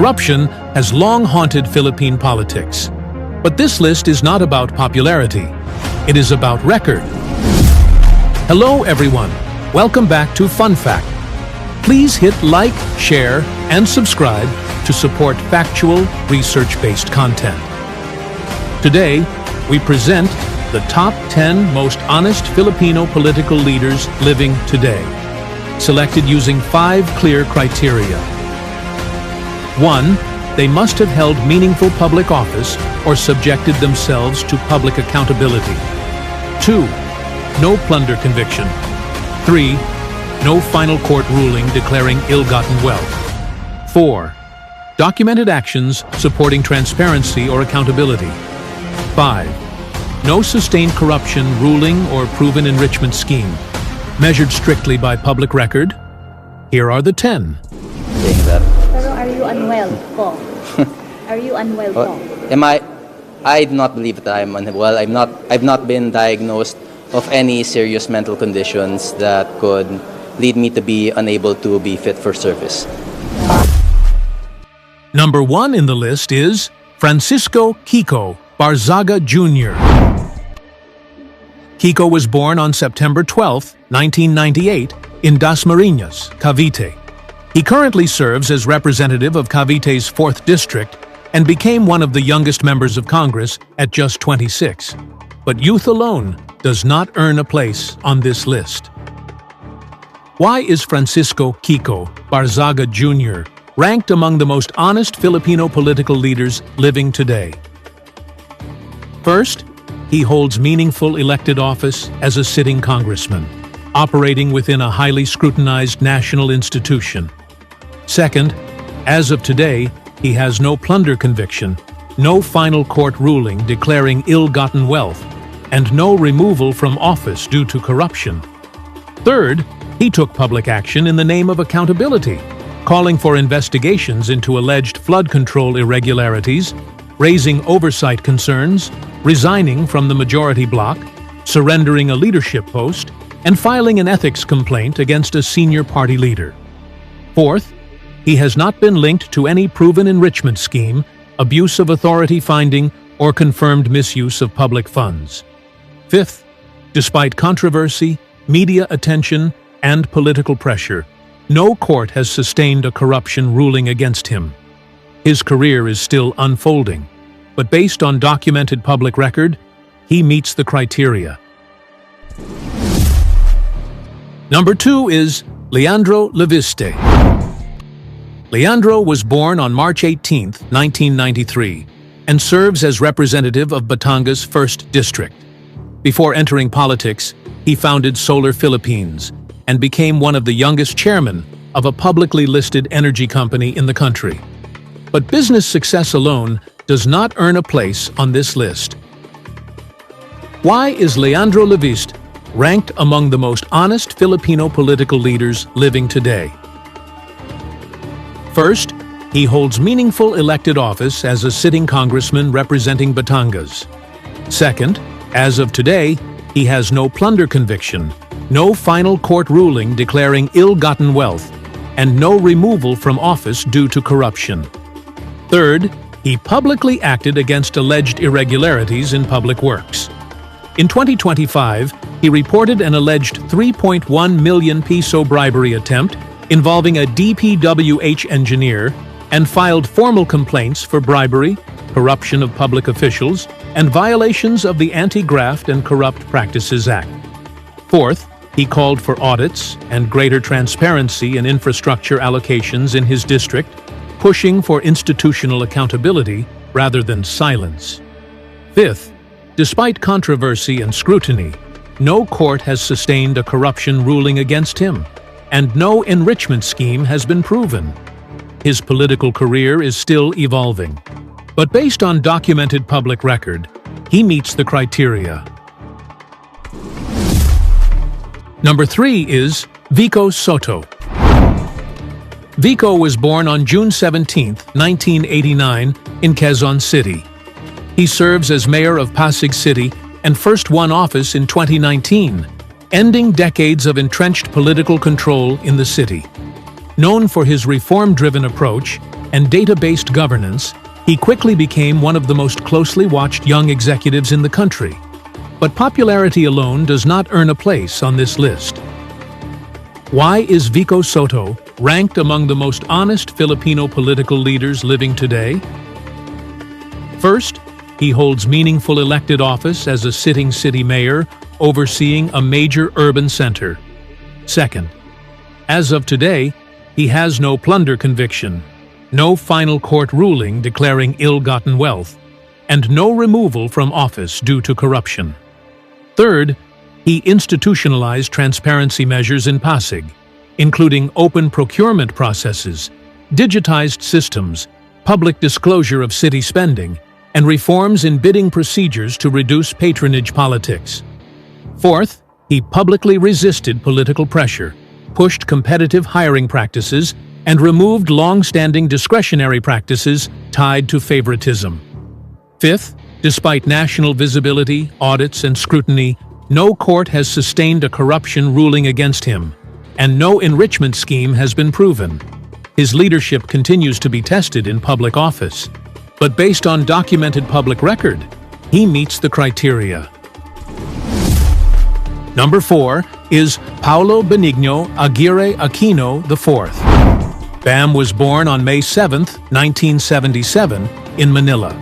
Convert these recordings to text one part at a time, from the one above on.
Corruption has long haunted Philippine politics. But this list is not about popularity. It is about record. Hello everyone. Welcome back to FunFact. Please hit like, share, and subscribe to support factual, research-based content. Today, we present the top 10 most honest Filipino political leaders living today, selected using 5 clear criteria. 1. They must have held meaningful public office or subjected themselves to public accountability. 2. No plunder conviction. 3. No final court ruling declaring ill-gotten wealth. 4. Documented actions supporting transparency or accountability. 5. No sustained corruption ruling or proven enrichment scheme, measured strictly by public record. Here are the 10. Pero are you unwell po? Are you unwell po? I do not believe that I'm unwell. I've not been diagnosed of any serious mental conditions that could lead me to be unable to be fit for service. Number 1 in the list is Francisco Kiko Barzaga Jr. Kiko was born on September 12, 1998, in Dasmariñas, Cavite. He currently serves as representative of Cavite's 4th District and became one of the youngest members of Congress at just 26. But youth alone does not earn a place on this list. Why is Francisco Kiko Barzaga Jr. ranked among the most honest Filipino political leaders living today? First, he holds meaningful elected office as a sitting congressman, operating within a highly scrutinized national institution. Second, as of today, he has no plunder conviction, no final court ruling declaring ill-gotten wealth, and no removal from office due to corruption. Third, he took public action in the name of accountability, calling for investigations into alleged flood control irregularities, raising oversight concerns, resigning from the majority bloc, surrendering a leadership post, and filing an ethics complaint against a senior party leader. Fourth, he has not been linked to any proven enrichment scheme, abuse of authority finding, or confirmed misuse of public funds. Fifth, despite controversy, media attention, and political pressure, no court has sustained a corruption ruling against him. His career is still unfolding, but based on documented public record, he meets the criteria. Number 2 is Leandro Leviste. Leandro was born on March 18, 1993, and serves as representative of Batangas 1st District. Before entering politics, he founded Solar Philippines and became one of the youngest chairmen of a publicly listed energy company in the country. But business success alone does not earn a place on this list. Why is Leandro Leviste ranked among the most honest Filipino political leaders living today? First, he holds meaningful elected office as a sitting congressman representing Batangas. Second, as of today, he has no plunder conviction, no final court ruling declaring ill-gotten wealth, and no removal from office due to corruption. Third, he publicly acted against alleged irregularities in public works. In 2025, he reported an alleged 3.1 million peso bribery attempt involving a DPWH engineer and filed formal complaints for bribery, corruption of public officials, and violations of the Anti-Graft and Corrupt Practices Act. Fourth, he called for audits and greater transparency in infrastructure allocations in his district, pushing for institutional accountability rather than silence. Fifth, despite controversy and scrutiny, no court has sustained a corruption ruling against him, and no enrichment scheme has been proven. His political career is still evolving, but based on documented public record, he meets the criteria. Number 3 is Vico Sotto. Vico was born on June 17, 1989, in Quezon City. He serves as mayor of Pasig City and first won office in 2019, ending decades of entrenched political control in the city. Known for his reform-driven approach, and data-based governance, he quickly became one of the most closely watched young executives in the country. But popularity alone does not earn a place on this list. Why is Vico Sotto ranked among the most honest Filipino political leaders living today? First, he holds meaningful elected office as a sitting city mayor overseeing a major urban center. Second, as of today, he has no plunder conviction, no final court ruling declaring ill-gotten wealth, and no removal from office due to corruption. Third, he institutionalized transparency measures in Pasig, including open procurement processes, digitized systems, public disclosure of city spending, and reforms in bidding procedures to reduce patronage politics. Fourth, he publicly resisted political pressure, pushed competitive hiring practices, and removed long-standing discretionary practices tied to favoritism. Fifth, despite national visibility, audits, and scrutiny, no court has sustained a corruption ruling against him, and no enrichment scheme has been proven. His leadership continues to be tested in public office, but based on documented public record, he meets the criteria. Number 4 is Paulo Benigno Aguirre Aquino IV. Bam was born on May 7, 1977, in Manila.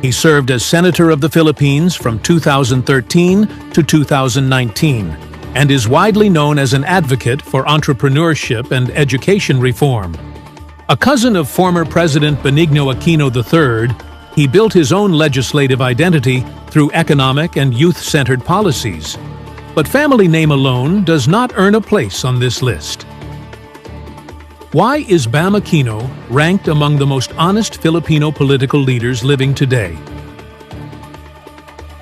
He served as Senator of the Philippines from 2013 to 2019 and is widely known as an advocate for entrepreneurship and education reform. A cousin of former President Benigno Aquino III, he built his own legislative identity through economic and youth-centered policies. But family name alone does not earn a place on this list. Why is Bam Aquino ranked among the most honest Filipino political leaders living today?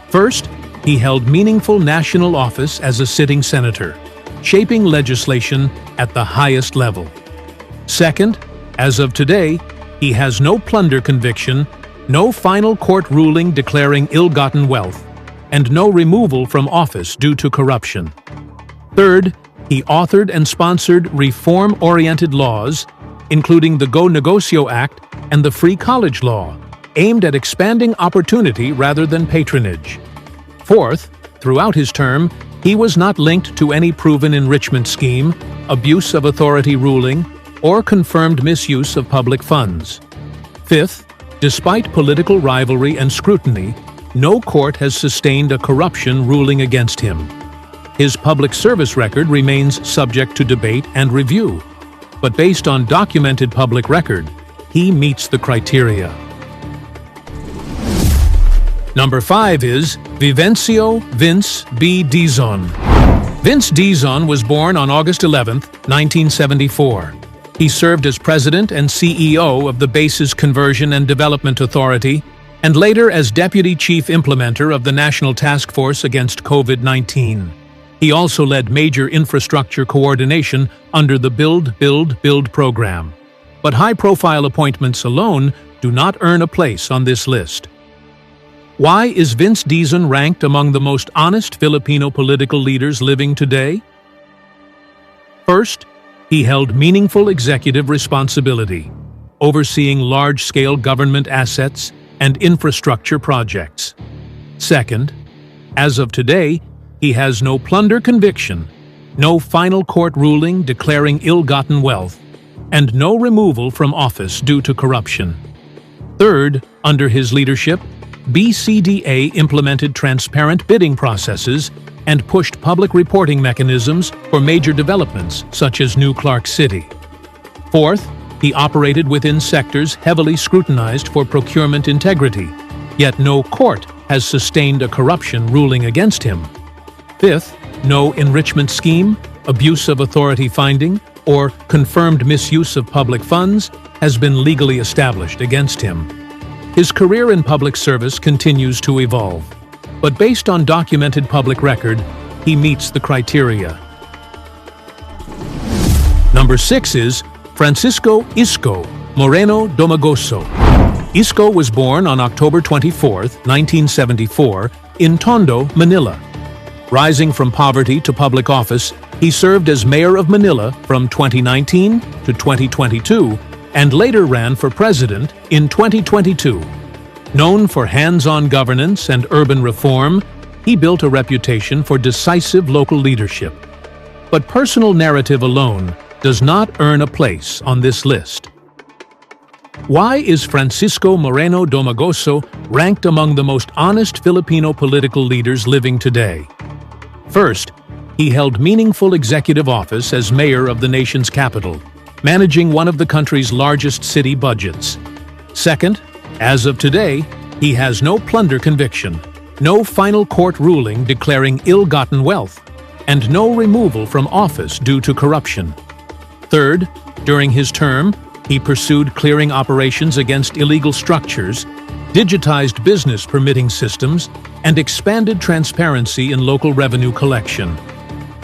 First, he held meaningful national office as a sitting senator, shaping legislation at the highest level. Second, as of today, he has no plunder conviction, no final court ruling declaring ill-gotten wealth, and no removal from office due to corruption. Third, he authored and sponsored reform-oriented laws, including the Go Negocio Act and the Free College Law, aimed at expanding opportunity rather than patronage. Fourth, throughout his term, he was not linked to any proven enrichment scheme, abuse of authority ruling, or confirmed misuse of public funds. Fifth, despite political rivalry and scrutiny, no court has sustained a corruption ruling against him. His public service record remains subject to debate and review, but based on documented public record, he meets the criteria. Number 5 is Vivencio Vince B. Dizon. Vince Dizon was born on August 11, 1974. He served as president and CEO of the Bases Conversion and Development Authority, and later as Deputy Chief Implementer of the National Task Force Against COVID-19. He also led major infrastructure coordination under the Build program. But high-profile appointments alone do not earn a place on this list. Why is Vince Dizon ranked among the most honest Filipino political leaders living today? First, he held meaningful executive responsibility, overseeing large-scale government assets and infrastructure projects. Second, as of today, he has no plunder conviction, no final court ruling declaring ill-gotten wealth, and no removal from office due to corruption. Third, under his leadership, BCDA implemented transparent bidding processes and pushed public reporting mechanisms for major developments such as New Clark City. Fourth, he operated within sectors heavily scrutinized for procurement integrity, yet no court has sustained a corruption ruling against him. Fifth, no enrichment scheme, abuse of authority finding, or confirmed misuse of public funds has been legally established against him. His career in public service continues to evolve, but based on documented public record, he meets the criteria. Number 6 is Francisco Isko Moreno Domagoso. Isko was born on October 24, 1974, in Tondo, Manila. Rising from poverty to public office, he served as mayor of Manila from 2019 to 2022 and later ran for president in 2022. Known for hands-on governance and urban reform, he built a reputation for decisive local leadership. But personal narrative alone does not earn a place on this list. Why is Francisco Moreno Domagoso ranked among the most honest Filipino political leaders living today? First, he held meaningful executive office as mayor of the nation's capital, managing one of the country's largest city budgets. Second, as of today, he has no plunder conviction, no final court ruling declaring ill-gotten wealth, and no removal from office due to corruption. Third, during his term, he pursued clearing operations against illegal structures, digitized business permitting systems, and expanded transparency in local revenue collection.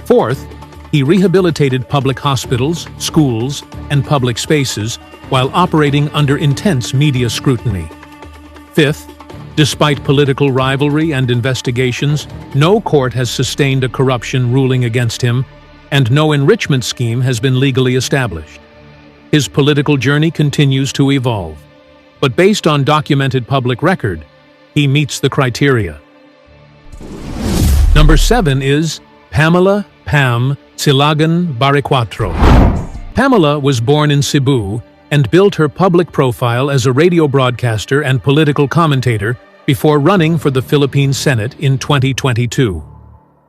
Fourth, he rehabilitated public hospitals, schools, and public spaces while operating under intense media scrutiny. Fifth, despite political rivalry and investigations, no court has sustained a corruption ruling against him, and no enrichment scheme has been legally established. His political journey continues to evolve, but based on documented public record, he meets the criteria. Number 7 is Pamela Baricuatro. Pamela was born in Cebu and built her public profile as a radio broadcaster and political commentator before running for the Philippine Senate in 2022.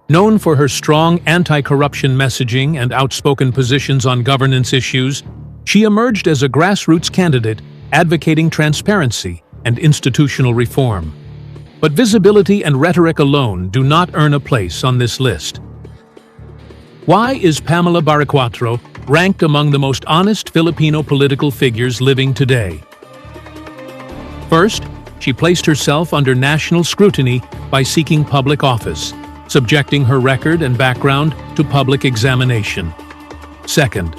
Known for her strong anti-corruption messaging and outspoken positions on governance issues, she emerged as a grassroots candidate advocating transparency and institutional reform. But visibility and rhetoric alone do not earn a place on this list. Why is Pamela Baricuatro ranked among the most honest Filipino political figures living today? First, she placed herself under national scrutiny by seeking public office, subjecting her record and background to public examination. Second,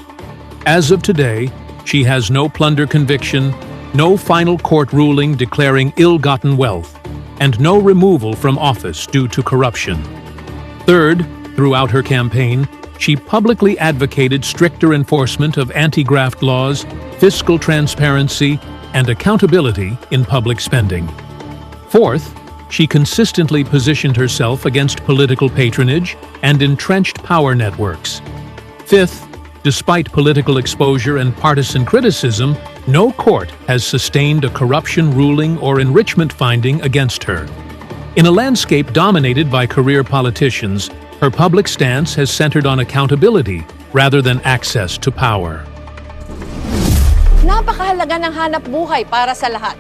as of today, she has no plunder conviction, no final court ruling declaring ill-gotten wealth, and no removal from office due to corruption. Third, throughout her campaign, she publicly advocated stricter enforcement of anti-graft laws, fiscal transparency, and accountability in public spending. Fourth, she consistently positioned herself against political patronage and entrenched power networks. Fifth, despite political exposure and partisan criticism, no court has sustained a corruption ruling or enrichment finding against her. In a landscape dominated by career politicians, her public stance has centered on accountability rather than access to power. Napakahalaga ng hanap buhay para sa lahat.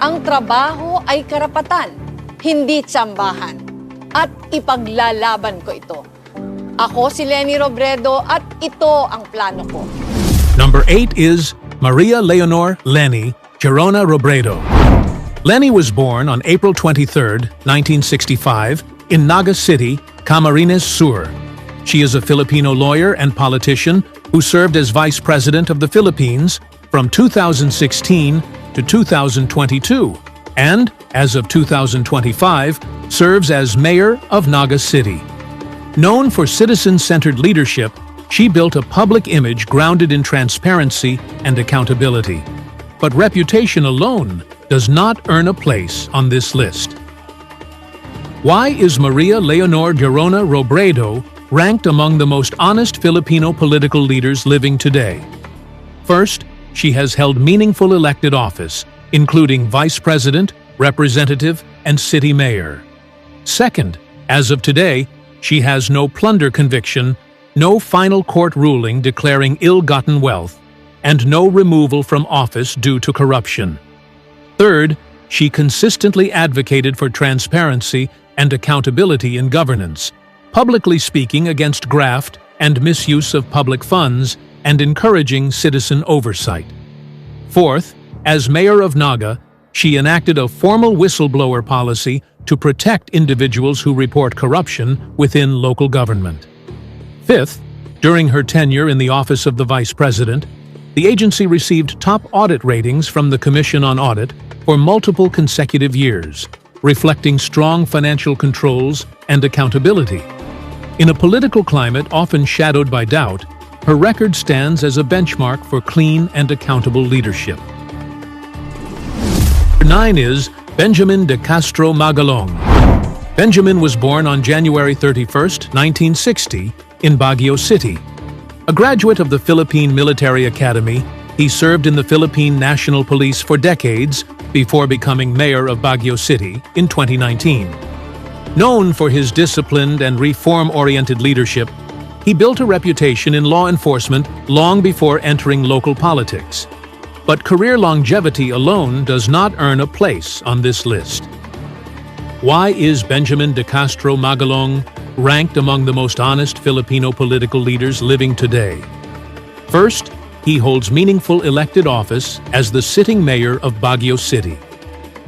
Ang trabaho ay karapatan, hindi tsambahan. At ipaglalaban ko ito. Ako si Leni Robredo at ito ang plano ko. Number 8 is Maria Leonor Leni Robredo. Leni was born on April 23, 1965, in Naga City, Camarines Sur. She is a Filipino lawyer and politician who served as Vice President of the Philippines from 2016 to 2022, and, as of 2025, serves as Mayor of Naga City. Known for citizen-centered leadership, she built a public image grounded in transparency and accountability. But reputation alone does not earn a place on this list. Why is Maria Leonor Robredo ranked among the most honest Filipino political leaders living today? First, she has held meaningful elected office, including vice president, representative, and city mayor. Second, as of today, she has no plunder conviction, no final court ruling declaring ill-gotten wealth, and no removal from office due to corruption. Third, she consistently advocated for transparency and accountability in governance, publicly speaking against graft and misuse of public funds and encouraging citizen oversight. Fourth, as mayor of Naga, she enacted a formal whistleblower policy to protect individuals who report corruption within local government. Fifth, during her tenure in the office of the vice president, the agency received top audit ratings from the Commission on Audit for multiple consecutive years, reflecting strong financial controls and accountability. In a political climate often shadowed by doubt, her record stands as a benchmark for clean and accountable leadership. Number 9 is Benjamin de Castro Magalong. Benjamin was born on January 31, 1960, in Baguio City. A graduate of the Philippine Military Academy, he served in the Philippine National Police for decades before becoming mayor of Baguio City in 2019. Known for his disciplined and reform-oriented leadership, he built a reputation in law enforcement long before entering local politics. But career longevity alone does not earn a place on this list. Why is Benjamin de Castro Magalong ranked among the most honest Filipino political leaders living today? First, he holds meaningful elected office as the sitting mayor of Baguio City.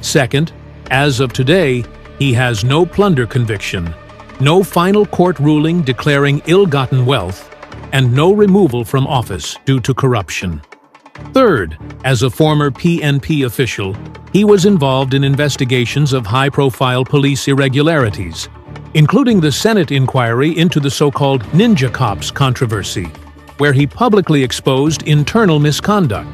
Second, as of today, he has no plunder conviction, no final court ruling declaring ill-gotten wealth, and no removal from office due to corruption. Third, as a former PNP official, he was involved in investigations of high-profile police irregularities, including the Senate inquiry into the so-called Ninja Cops controversy, where he publicly exposed internal misconduct.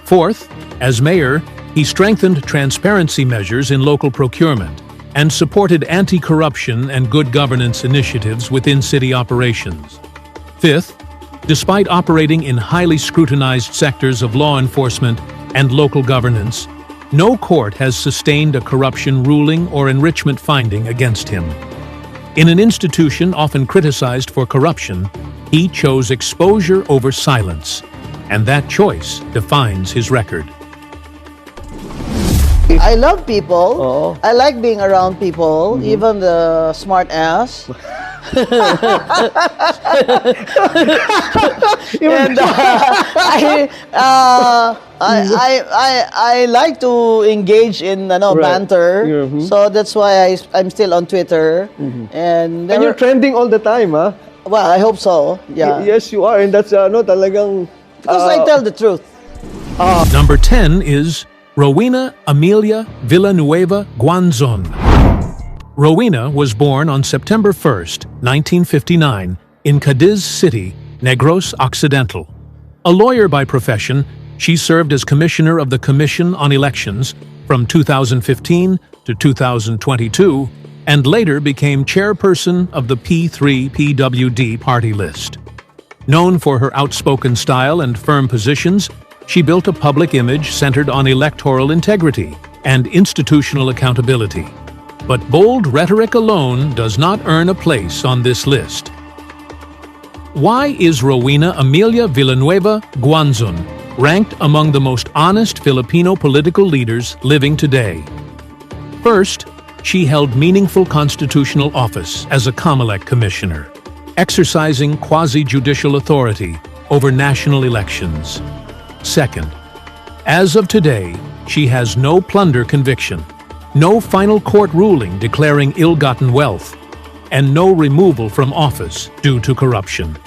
Fourth, as mayor, he strengthened transparency measures in local procurement and supported anti-corruption and good governance initiatives within city operations. Fifth, despite operating in highly scrutinized sectors of law enforcement and local governance, no court has sustained a corruption ruling or enrichment finding against him. In an institution often criticized for corruption, he chose exposure over silence, and that choice defines his record. I love people. I like being around people, even the smart ass. And I like to engage in banter. So that's why I'm still on Twitter. And you're trending all the time, huh? Well, I hope so. Yeah. Yes, you are, and that's talagang because I tell the truth. Number 10 is Rowena Amelia Villanueva Guanzon. Rowena was born on September 1, 1959, in Cadiz City, Negros Occidental. A lawyer by profession, she served as commissioner of the Commission on Elections from 2015 to 2022, and later became chairperson of the P3-PWD party list. Known for her outspoken style and firm positions, she built a public image centered on electoral integrity and institutional accountability. But bold rhetoric alone does not earn a place on this list. Why is Rowena Amelia Villanueva Guanzon ranked among the most honest Filipino political leaders living today? First, she held meaningful constitutional office as a COMELEC commissioner, exercising quasi-judicial authority over national elections. Second, as of today, she has no plunder conviction, no final court ruling declaring ill-gotten wealth, and no removal from office due to corruption.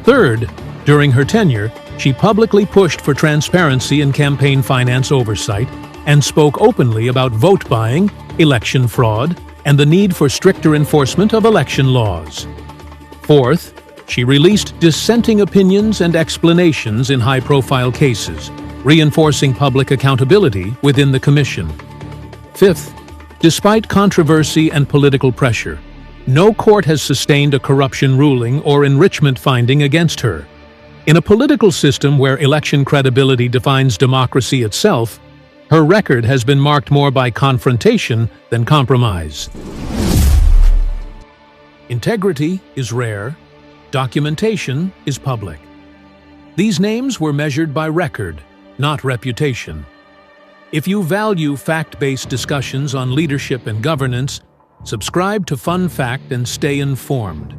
Third, during her tenure, she publicly pushed for transparency in campaign finance oversight and spoke openly about vote buying, election fraud, and the need for stricter enforcement of election laws. Fourth, she released dissenting opinions and explanations in high-profile cases, reinforcing public accountability within the Commission. Fifth, despite controversy and political pressure, no court has sustained a corruption ruling or enrichment finding against her. In a political system where election credibility defines democracy itself, her record has been marked more by confrontation than compromise. Integrity is rare. Documentation is public. These names were measured by record, not reputation. If you value fact-based discussions on leadership and governance, subscribe to FunFact and stay informed.